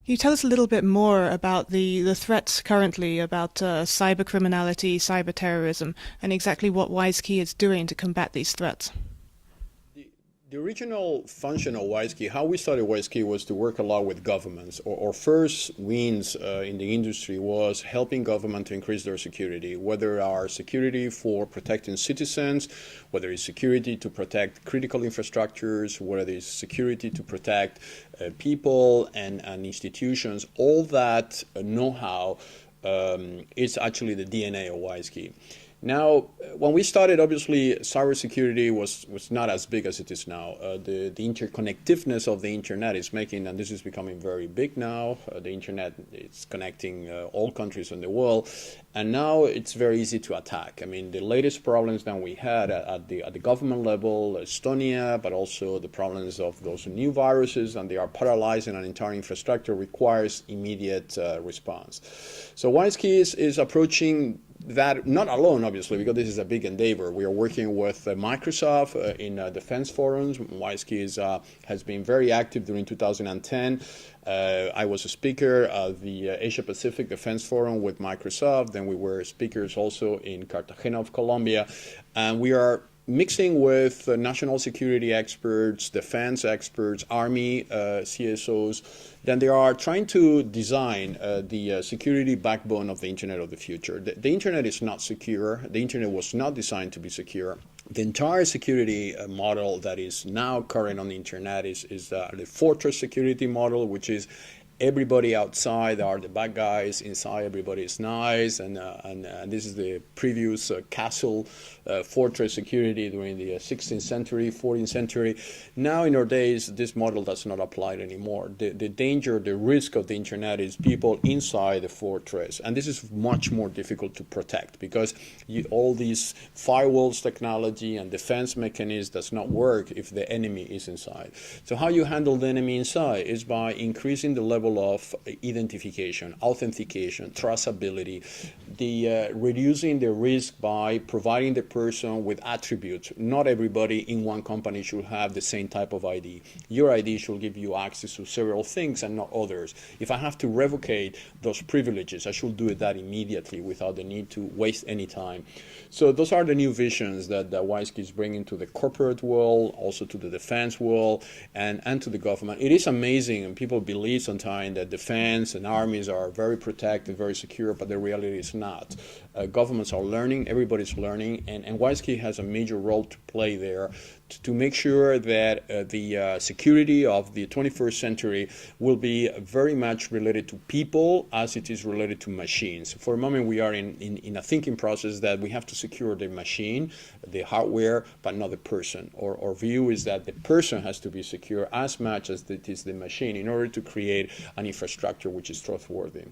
Can you tell us a little bit more about the threats currently about cyber criminality, cyber terrorism, and exactly what WISeKey is doing to combat these threats? The original function of WISeKey, how we started WISeKey was to work a lot with governments. Our first wins in the industry was helping government to increase their security, whether our security for protecting citizens, whether it's security to protect critical infrastructures, whether it's security to protect people and institutions. All that know-how is actually the DNA of WISeKey. Now, when we started, obviously, cybersecurity was not as big as it is now. The interconnectiveness of the internet is making, and this is becoming very big now. The internet is connecting all countries in the world, and now it's very easy to attack. I mean, the latest problems that we had at the government level, Estonia, but also the problems of those new viruses, and they are paralyzing an entire infrastructure, requires immediate response. So WISeKey is approaching that, not alone, obviously, because this is a big endeavor. We are working with Microsoft in defense forums. WISeKey has been very active during 2010. I was a speaker at the Asia Pacific Defense Forum with Microsoft. Then we were speakers also in Cartagena of Colombia. And we are mixing with national security experts, defense experts, army CSOs. Then they are trying to design the security backbone of the Internet of the future. The Internet is not secure. The Internet was not designed to be secure. The entire security model that is now current on the Internet is the fortress security model, which is everybody outside are the bad guys, inside everybody is nice, and this is the previous castle fortress security during the 16th century, 14th century. Now in our days, this model does not apply anymore. The danger, the risk of the internet is people inside the fortress, and this is much more difficult to protect because all these firewalls technology and defense mechanisms does not work if the enemy is inside. So how you handle the enemy inside is by increasing the level of identification, authentication, traceability, reducing the risk by providing the person with attributes. Not everybody in one company should have the same type of ID. Your ID should give you access to several things and not others. If I have to revocate those privileges, I should do that immediately without the need to waste any time. So those are the new visions that WISeKey is bringing to the corporate world, also to the defense world, and to the government. It is amazing, and people believe sometimes that defense and armies are very protected, very secure, but the reality is not. Governments are learning, everybody's learning, and WISeKey has a major role to play there to make sure that the security of the 21st century will be very much related to people as it is related to machines. For a moment, we are in a thinking process that we have to secure the machine, the hardware, but not the person. Our view is that the person has to be secure as much as it is the machine in order to create an infrastructure which is trustworthy.